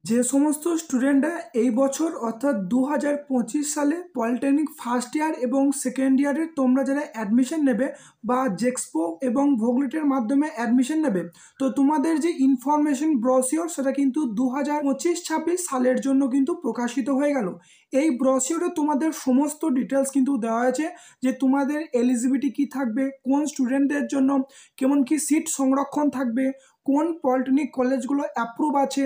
যে সমস্ত স্টুডেন্টরা এই বছর অর্থাৎ 2025 সালে পলিটেকনিক ফার্স্ট ইয়ার এবং সেকেন্ড ইয়ারে তোমরা যারা অ্যাডমিশন নেবে বা জেক্সপো এবং ভোগলেটের মাধ্যমে অ্যাডমিশন নেবে, তো তোমাদের যে ইনফরমেশন ব্রোশিওর সেটা কিন্তু 2025-26 সালের জন্য কিন্তু প্রকাশিত হয়ে গেল। এই ব্রোশিওরে তোমাদের সমস্ত ডিটেলস কিন্তু দেওয়া আছে যে তোমাদের এলিজিবিলিটি কী থাকবে, কোন স্টুডেন্টদের জন্য কেমন কি সিট সংরক্ষণ থাকবে, কোন পলিটেকনিক কলেজগুলো অ্যাপ্রুভ আছে,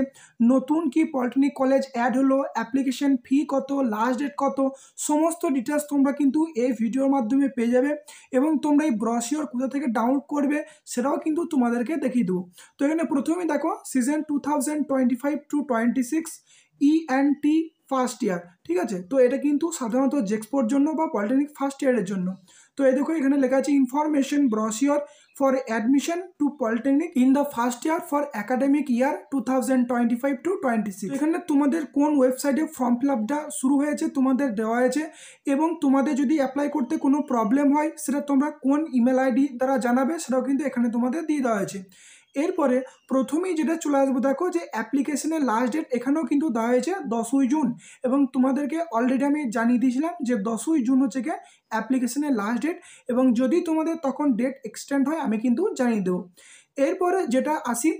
নতুন কি পলিটেকনিক কলেজ অ্যাড হলো, অ্যাপ্লিকেশন ফি কত, লাস্ট ডেট কত, সমস্ত ডিটেলস তোমরা কিন্তু এই ভিডিওর মাধ্যমে পেয়ে যাবে। এবং তোমরা এই ব্রোশিওর কোথা থেকে ডাউনলোড করবে সেটাও কিন্তু তোমাদেরকে দেখিয়ে দেবো। তো এখানে প্রথমেই দেখো সিজন 2025-26 ENT ফার্স্ট ইয়ার, ঠিক আছে। তো এটা কিন্তু সাধারণত জেক্সপোর জন্য বা পলিটেকনিক ফার্স্ট ইয়ারের জন্য। তো এই দেখো এখানে লেখা আছে information brochure for admission to polytechnic in the first year for academic year 2025-26। এখানে তোমাদের কোন ওয়েবসাইটে ফর্ম ফিল আপটা শুরু হয়েছে তোমাদের দেওয়া হয়েছে, এবং তোমাদের যদি অ্যাপ্লাই করতে কোনো প্রবলেম হয় সেটা তোমরা কোন ইমেল আইডি দ্বারা জানাবে সেটাও কিন্তু এখানে তোমাদের দিয়ে দেওয়া হয়েছে। এরপরে প্রথমেই যেটা চলে আসবো, দেখো যে অ্যাপ্লিকেশনের লাস্ট ডেট এখানেও কিন্তু দেওয়া হয়েছে 10ই জুন, এবং তোমাদেরকে অলরেডি আমি জানিয়ে দিয়েছিলাম যে 10ই জুন হচ্ছে গিয়ে অ্যাপ্লিকেশনের লাস্ট ডেট, এবং যদি তোমাদের তখন ডেট এক্সটেন্ড হয় আমি কিন্তু জানিয়ে দেবো। এরপরে যেটা আসি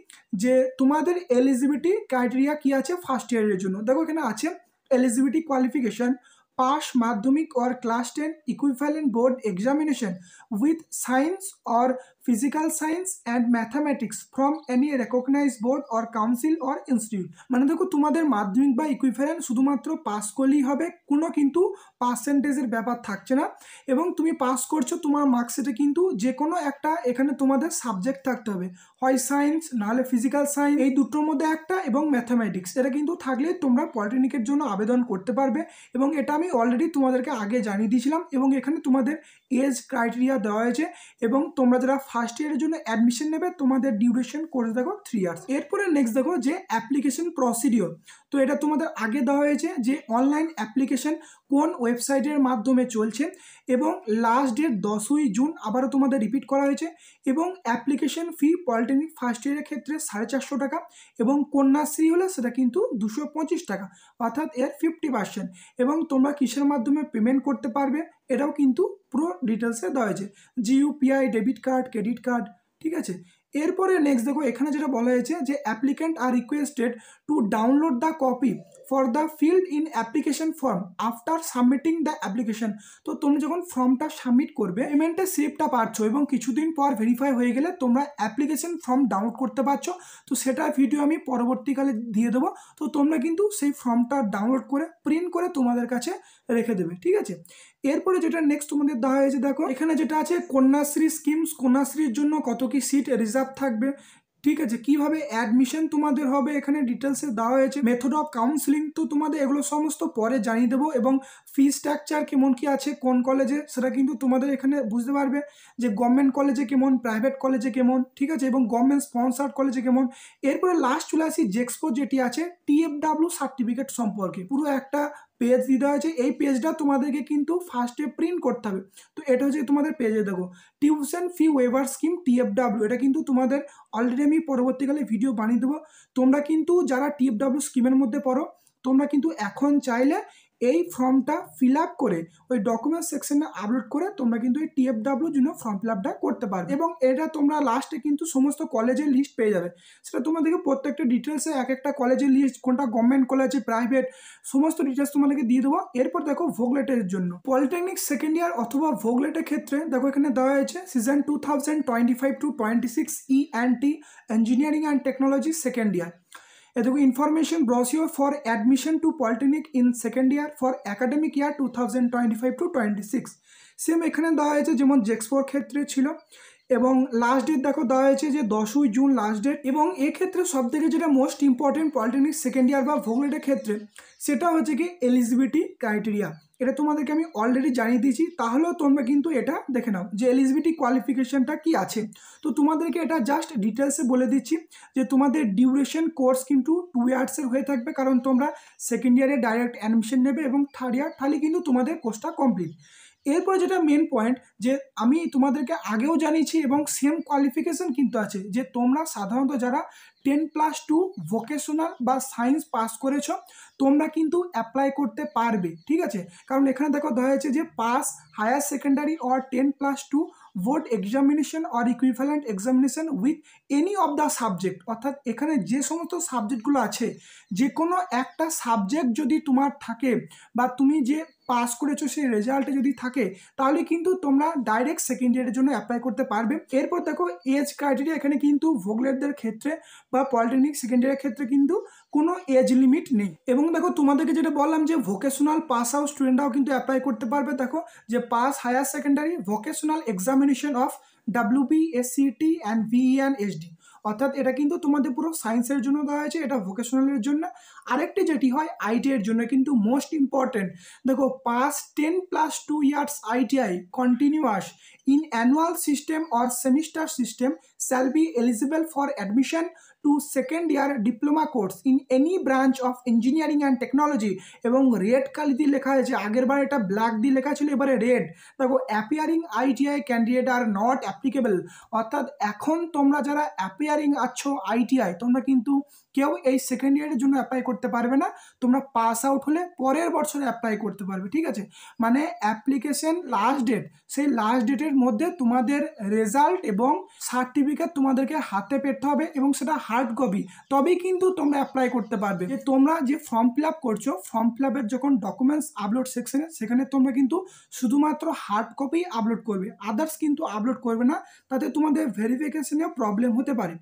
যে তোমাদের এলিজিবিলিটি ক্রাইটেরিয়া কী আছে ফার্স্ট ইয়ারের জন্য, দেখো এখানে আছে এলিজিবিলিটি কোয়ালিফিকেশন পাস মাধ্যমিক or class 10 equivalent board examination with science or physical science and mathematics from any recognized board or council or institute। মানে দেখো তোমাদের মাধ্যমিক বা ইকুইভ্যালেন্ট শুধুমাত্র পাস করলেই হবে, কোনো কিন্তু পার্সেন্টেজের ব্যাপার থাকছে না। এবং তুমি পাস করছো, তোমার মার্কশিটে কিন্তু যে কোনো একটা এখানে তোমাদের সাবজেক্ট থাকতে হবে, হয় সায়েন্স নাহলে ফিজিক্যাল সায়েন্স, এই দুটোর মধ্যে একটা, এবং ম্যাথামেটিক্স। এটা কিন্তু থাকলে তোমরা পলিটেকনিকের জন্য আবেদন করতে পারবে, এবং এটা আমি অলরেডি তোমাদেরকে আগে জানিয়ে দিয়েছিলাম। এবং এখানে তোমাদের এজ ক্রাইটেরিয়া দেওয়া হয়েছে, এবং তোমরা যারা ফার্স্ট ইয়ারের জন্য অ্যাডমিশন নেবে তোমাদের ডিউরেশন করে দেখো 3 ইয়ার্স। এরপরে নেক্সট দেখো যে অ্যাপ্লিকেশন প্রসিডিওর, তো এটা তোমাদের আগে দেওয়া হয়েছে যে অনলাইন অ্যাপ্লিকেশন কোন ওয়েবসাইটের মাধ্যমে চলছে, এবং লাস্ট ডেট 10ই জুন আবারও তোমাদের রিপিট করা হয়েছে। এবং অ্যাপ্লিকেশন ফি পলিটেকনিক ফার্স্ট ইয়ারের ক্ষেত্রে 450 টাকা, এবং কন্যাশ্রী হলে সেটা কিন্তু 225 টাকা, অর্থাৎ এর 50%। এবং তোমরা কিসের মাধ্যমে পেমেন্ট করতে পারবে এটাও কিন্তু পুরো ডিটেলসে দেওয়া হয়েছে, GUPI, debit card, credit card, ঠিক আছে। এরপরে নেক্সট দেখো এখানে যেটা বলা হয়েছে যে applicant are requested to download the copy for the field in application form after submitting the application. তো তুমি যখন ফর্মটা সাবমিট করবে পেমেন্টের স্লিপটা পাচ্ছ, এবং কিছুদিন পর ভেরিফাই হয়ে গেলে তোমরা অ্যাপ্লিকেশন ফর্ম ডাউনলোড করতে পারছো। তো সেটার ভিডিও আমি পরবর্তীকালে দিয়ে দেবো। তো তোমরা কিন্তু সেই ফর্মটা ডাউনলোড করে প্রিন্ট করে তোমাদের কাছে রেখে দেবে, ঠিক আছে। এরপরে যেটা নেক্সট তোমাদের দেওয়া হয়েছে, দেখো এখানে যেটা আছে কন্যাশ্রী স্কিমস, কন্যাশ্রীর জন্য কত কি সিট রিজার্ভ থাকবে, ঠিক আছে, কিভাবে অ্যাডমিশন তোমাদের হবে এখানে ডিটেলসে দেওয়া হয়েছে, মেথড অফ কাউন্সিলিং, তো তোমাদের এগুলো সমস্ত পরে জানিয়ে দেবো। এবং ফি স্ট্রাকচার কেমন কি আছে কোন কলেজে সেটা কিন্তু তোমাদের এখানে বুঝতে পারবে, যে গভর্নমেন্ট কলেজে কেমন, প্রাইভেট কলেজে কেমন, ঠিক আছে, এবং গভর্নমেন্ট স্পন্সার্ড কলেজে কেমন। এরপরে লাস্ট চলে আসি জেক্সপো যেটি আছে TFW সার্টিফিকেট সম্পর্কে, পুরো একটা পেজ দিতে হয়েছে। এই পেজটা তোমাদেরকে কিন্তু ফার্স্টে প্রিন্ট করতে হবে। তো এটা হচ্ছে তোমাদের পেজে দেখো tuition fee waiver scheme TFW, এটা কিন্তু তোমাদের অলরেডি আমি পরবর্তীকালে ভিডিও বানিয়ে দেবো। তোমরা কিন্তু যারা TFW স্কিমের মধ্যে পড়ো তোমরা কিন্তু এখন চাইলে এই ফর্মটা ফিল আপ করে ওই ডকুমেন্ট সেকশনে আপলোড করে তোমরা কিন্তু এই TFW জন্য ফর্ম ফিল আপটা করতে পারবে, এবং এটা তোমরা লাস্টে কিন্তু সমস্ত কলেজের লিস্ট পেয়ে যাবে। সেটা তোমাদেরকে প্রত্যেকটা ডিটেলসে এক একটা কলেজের লিস্ট, কোনটা গভর্নমেন্ট কলেজ প্রাইভেট, সমস্ত ডিটেলস তোমাদেরকে দিয়ে দেবো। এরপর দেখো ভোগলেটের জন্য পলিটেকনিক সেকেন্ড ইয়ার অথবা ভোগলেটের ক্ষেত্রে দেখো এখানে দেওয়া হয়েছে season 2025-26 ENT engineering and technology second year. এ দেখো information brochure for admission to polytechnic in second year for academic year 2025-26। Same এখানে দেওয়া হয়েছে যেমন জেক্সপোর ক্ষেত্রে ছিল, এবং লাস্ট ডেট দেখো দেওয়া হয়েছে যে 10ই জুন লাস্ট ডেট। এবং এক্ষেত্রে সবথেকে যেটা most important polytechnic second year বা ভোগলেটের ক্ষেত্রে সেটা হচ্ছে কি এলিজিবিলিটি ক্রাইটেরিয়া, এটা তোমাদেরকে আমি অলরেডি জানিয়ে দিয়েছি, তাহলেও তোমরা কিন্তু এটা দেখে নাও যে এলিজিবিলিটি কোয়ালিফিকেশনটা কি আছে। তো তোমাদেরকে এটা জাস্ট ডিটেলসে বলে দিচ্ছি যে তোমাদের ডিউরেশন কোর্স কিন্তু 2 ইয়ার্সের হয়ে থাকবে, কারণ তোমরা সেকেন্ড ইয়ারে ডাইরেক্ট অ্যাডমিশন নেবে এবং থার্ড ইয়ার তাহলে কিন্তু তোমাদের কোর্সটা কমপ্লিট। এরপরে যেটা মেন পয়েন্ট, যে আমি তোমাদেরকে আগেও জানিয়েছি এবং সেম কোয়ালিফিকেশন কিন্তু আছে, যে তোমরা সাধারণত যারা 10+2 ভোকেশনাল বা সায়েন্স পাস করেছো তোমরা কিন্তু অ্যাপ্লাই করতে পারবে, ঠিক আছে। কারণ এখানে দেখো দেওয়া হয়েছে যে pass higher secondary or 10+2 board examination or equivalent examination with any of the subject, অর্থাৎ এখানে যে সমস্ত সাবজেক্টগুলো আছে যে কোনো একটা সাবজেক্ট যদি তোমার থাকে বা তুমি যে পাস করেছো সেই রেজাল্টে যদি থাকে তাহলে কিন্তু তোমরা ডাইরেক্ট সেকেন্ড ইয়ারের জন্য অ্যাপ্লাই করতে পারবে। এরপর দেখো এজ ক্রাইটেরিয়া, এখানে কিন্তু ভোগলেটদের ক্ষেত্রে বা পলিটেকনিক সেকেন্ড ইয়ারের ক্ষেত্রে কিন্তু কোনো এজ লিমিট নেই। এবং দেখো তোমাদেরকে যেটা বললাম যে ভোকেশনাল পাস আউট স্টুডেন্টরাও কিন্তু অ্যাপ্লাই করতে পারবে। দেখো যে pass higher secondary vocational examination of WBSCT and VENSD, অর্থাৎ এটা কিন্তু তোমাদের পুরো সায়েন্সের জন্য দেওয়া হয়েছে, এটা ভোকেশনালের জন্য। আরেকটি যেটি হয় ITI এর জন্য কিন্তু মোস্ট ইম্পর্টেন্ট, দেখো pass 10+2 years ITI continuous in annual system or semester system shall be eligible for admission to second year diploma course in any branch of engineering and technology। এবং রেড কালি দিয়ে লেখা হয়েছে, আগের বার এটা ব্ল্যাক দিয়ে লেখা ছিল, এবারে রেড। দেখো appearing ITI candidate are not applicable, অর্থাৎ এখন তোমরা যারা অ্যাপিয়ারিং আছো ITI তোমরা কিন্তু কেউ এই সেকেন্ড ইয়ারের জন্য অ্যাপ্লাই করতে পারবে না, তোমরা পাস আউট হলে পরের বছরে অ্যাপ্লাই করতে পারবে, ঠিক আছে। মানে অ্যাপ্লিকেশন লাস্ট ডেট, সেই লাস্ট ডেটের মধ্যে তোমাদের রেজাল্ট এবং সার্টিফিকেট তোমাদেরকে হাতে পেতে হবে এবং সেটা হার্ড কপি, তবেই কিন্তু তোমরা অ্যাপ্লাই করতে পারবে। যে তোমরা যে ফর্ম ফিল আপ করছো, ফর্ম ফিল আপের যখন ডকুমেন্টস আপলোড সেকশনে সেখানে তোমরা কিন্তু শুধুমাত্র হার্ড কপি আপলোড করবে, আদার্স কিন্তু আপলোড করবে না, তাতে তোমাদের ভেরিফিকেশনে প্রবলেম হতে পারে।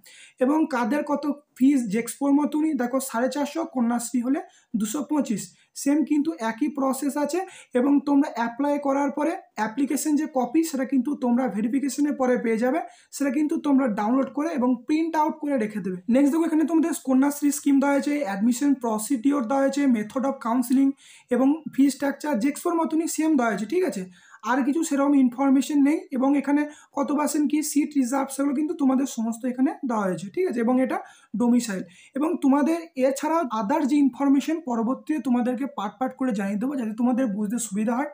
এবং কাদের কত ফিস জেক্সপোর মতনই, দেখো 450, কন্যাশ্রী হলে 225, সেম কিন্তু একই প্রসেস আছে। এবং তোমরা অ্যাপ্লাই করার পরে অ্যাপ্লিকেশন যে কপি সেটা কিন্তু তোমরা ভেরিফিকেশনের পরে পেয়ে যাবে, সেটা কিন্তু তোমরা ডাউনলোড করে এবং প্রিন্ট আউট করে রেখে দেবে। নেক্সট দেখো এখানে তোমাদের কন্যাশ্রী স্কিম দেওয়া হয়েছে, অ্যাডমিশন প্রসিডিওর দেওয়া হয়েছে, মেথড অফ কাউন্সিলিং এবং ফি স্ট্রাকচার জেক্সপোর মতনই সেম দেওয়া হয়েছে, ঠিক আছে। আর কিছু সেরকম ইনফরমেশন নেই। এবং এখানে কত পার্সেন্ট কি সিট রিজার্ভ সেগুলো কিন্তু তোমাদের সমস্ত এখানে দেওয়া হয়েছে, ঠিক আছে। এবং এটা ডোমিসাইল। এবং তোমাদের এছাড়াও আদার যে ইনফরমেশন পরবর্তীতে তোমাদেরকে পার্ট করে জানিয়ে দেবো যাতে তোমাদের বুঝতে সুবিধা হয়।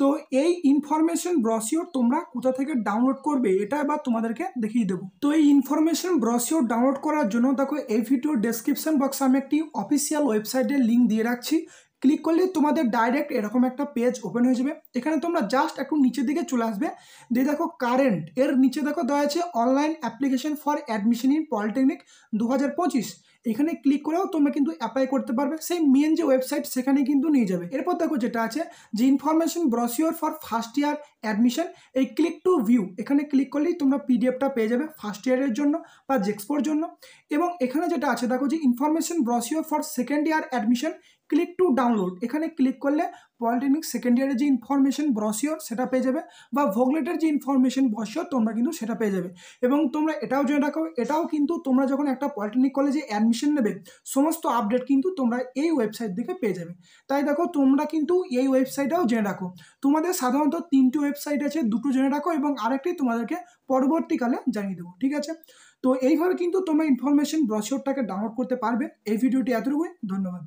তো এই ইনফরমেশন ব্রশিওর তোমরা কোথা থেকে ডাউনলোড করবে এটা এবার তোমাদেরকে দেখিয়ে দেবো। তো এই ইনফরমেশন ব্রশিওর ডাউনলোড করার জন্য দেখো এই ভিডিওর ডেসক্রিপশন বক্সে আমি একটি অফিসিয়াল ওয়েবসাইটের লিঙ্ক দিয়ে রাখছি, ক্লিক করলে তোমাদের ডাইরেক্ট এরকম একটা পেজ ওপেন হয়ে যাবে। এখানে তোমরা জাস্ট একটু নিচের দিকে চলে আসবে, দিয়ে দেখো কারেন্ট, এর নিচে দেখো দেওয়া আছে online application for admission in polytechnic 2025, এখানে ক্লিক করেও তোমরা কিন্তু অ্যাপ্লাই করতে পারবে, সেই মেন যে ওয়েবসাইট সেখানে কিন্তু নিয়ে যাবে। এরপর দেখো যেটা আছে যে information brochure for first year admission, এই ক্লিক টু ভিউ, এখানে ক্লিক করলেই তোমরা PDFটা পেয়ে যাবে ফার্স্ট ইয়ারের জন্য বা জেক্সপোর জন্য। এবং এখানে যেটা আছে দেখো যে information brochure for second year admission, click to download, এখানে ক্লিক করলে পলিটেকনিক সেকেন্ড ইয়ারের যে ইনফরমেশন ব্রশিওর সেটা পেয়ে যাবে, বা ভোগলেটের যে ইনফরমেশন ব্রশিওর তোমরা কিন্তু সেটা পেয়ে যাবে। এবং তোমরা এটাও জেনে রাখো, এটাও কিন্তু তোমরা যখন একটা পলিটেকনিক কলেজে অ্যাডমিশন নেবে সমস্ত আপডেট কিন্তু তোমরা এই ওয়েবসাইট থেকে পেয়ে যাবে। তাই দেখো তোমরা কিন্তু এই ওয়েবসাইটটাও জেনে রাখো। তোমাদের সাধারণত 3টি ওয়েবসাইট আছে, 2টো জেনে রাখো এবং আরেকটি তোমাদেরকে পরবর্তীকালে জানিয়ে দেবো, ঠিক আছে। তো এইভাবে কিন্তু তোমরা ইনফরমেশন ব্রশিওরটাকে ডাউনলোড করতে পারবে। এই ভিডিওটি এতটুকুই, ধন্যবাদ।